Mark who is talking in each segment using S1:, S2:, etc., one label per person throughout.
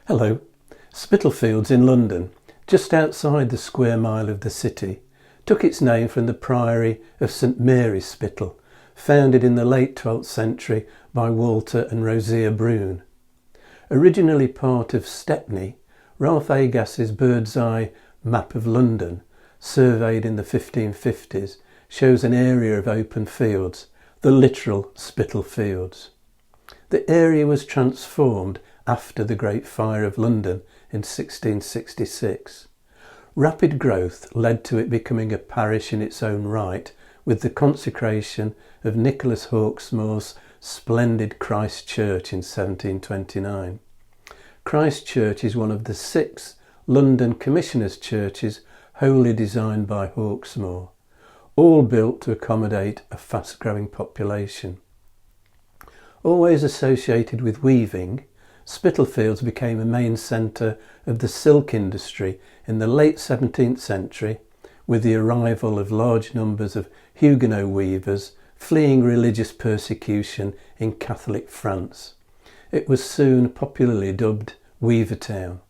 S1: Hello. Spitalfields in London, just outside the square mile of the city, took its name from the priory of St Mary's Spital, founded in the late 12th century by Walter and Rosia Brune. Originally part of Stepney, Ralph Agas's bird's eye map of London, surveyed in the 1550s, shows an area of open fields, the literal Spitalfields. The area was transformed after the Great Fire of London in 1666. Rapid growth led to it becoming a parish in its own right, with the consecration of Nicholas Hawksmoor's splendid Christ Church in 1729. Christ Church is one of the 6 London Commissioners' churches wholly designed by Hawksmoor, all built to accommodate a fast-growing population. Always associated with weaving, Spitalfields became a main centre of the silk industry in the late 17th century, with the arrival of large numbers of Huguenot weavers fleeing religious persecution in Catholic France. It was soon popularly dubbed Weaver Town.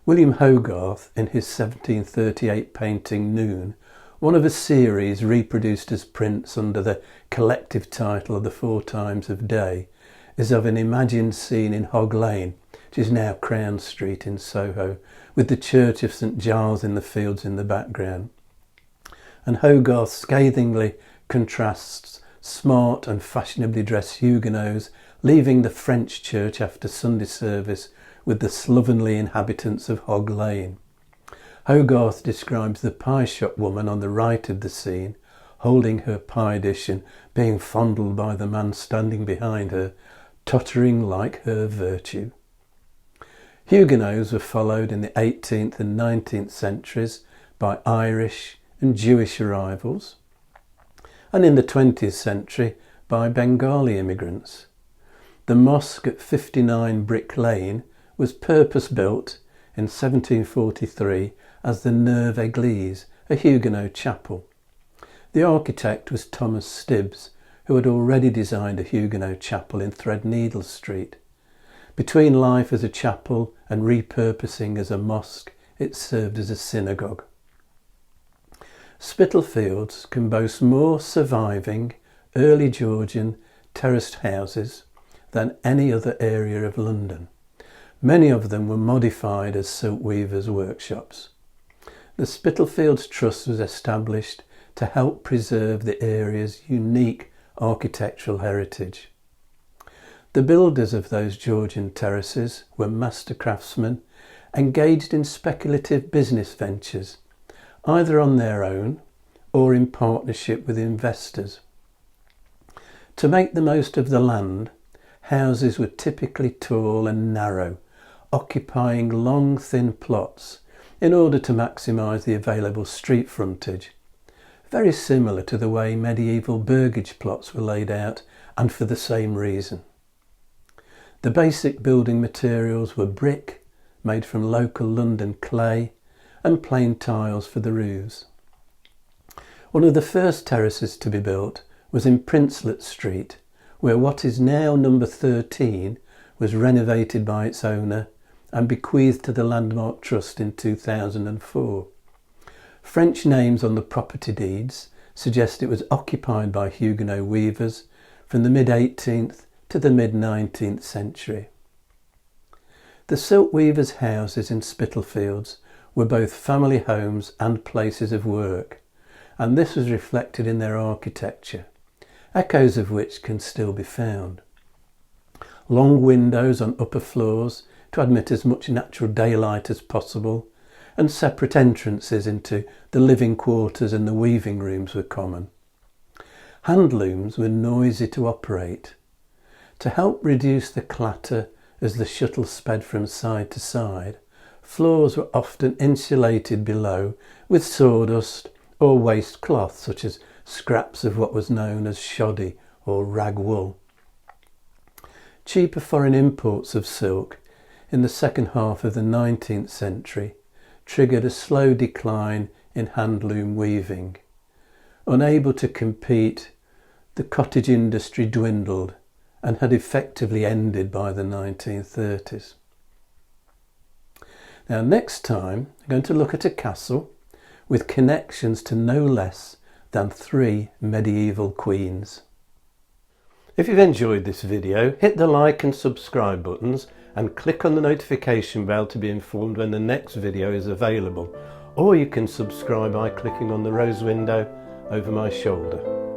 S1: William Hogarth, in his 1738 painting Noon, one of a series reproduced as prints under the collective title of the Four Times of Day, is of an imagined scene in Hog Lane, which is now Crown Street in Soho, with the Church of St Giles in the fields in the background. And Hogarth scathingly contrasts smart and fashionably dressed Huguenots leaving the French church after Sunday service with the slovenly inhabitants of Hog Lane. Hogarth describes the pie shop woman on the right of the scene, holding her pie dish and being fondled by the man standing behind her, tottering like her virtue. Huguenots were followed in the 18th and 19th centuries by Irish and Jewish arrivals, and in the 20th century by Bengali immigrants. The mosque at 59 Brick Lane was purpose-built in 1743 as the Neuve Église, a Huguenot chapel. The architect was Thomas Stibbs, who had already designed a Huguenot chapel in Threadneedle Street. Between life as a chapel and repurposing as a mosque, it served as a synagogue. Spitalfields can boast more surviving early Georgian terraced houses than any other area of London. Many of them were modified as silk weavers' workshops. The Spitalfields Trust was established to help preserve the area's unique architectural heritage. The builders of those Georgian terraces were master craftsmen engaged in speculative business ventures, either on their own or in partnership with investors. To make the most of the land, houses were typically tall and narrow, occupying long thin plots in order to maximise the available street frontage, very similar to the way medieval burgage plots were laid out, and for the same reason. The basic building materials were brick, made from local London clay, and plain tiles for the roofs. One of the first terraces to be built was in Princelet Street, where what is now number 13 was renovated by its owner and bequeathed to the Landmark Trust in 2004. French names on the property deeds suggest it was occupied by Huguenot weavers from the mid-18th to the mid-19th century. The silk weavers' houses in Spitalfields were both family homes and places of work, and this was reflected in their architecture, echoes of which can still be found. Long windows on upper floors to admit as much natural daylight as possible, and separate entrances into the living quarters and the weaving rooms were common. Hand looms were noisy to operate. To help reduce the clatter as the shuttle sped from side to side, floors were often insulated below with sawdust or waste cloth, such as scraps of what was known as shoddy or rag wool. Cheaper foreign imports of silk in the second half of the 19th century triggered a slow decline in handloom weaving. Unable to compete, the cottage industry dwindled and had effectively ended by the 1930s. Now next time I'm going to look at a castle with connections to no less than 3 medieval queens. If you've enjoyed this video, hit the like and subscribe buttons and click on the notification bell to be informed when the next video is available, or you can subscribe by clicking on the rose window over my shoulder.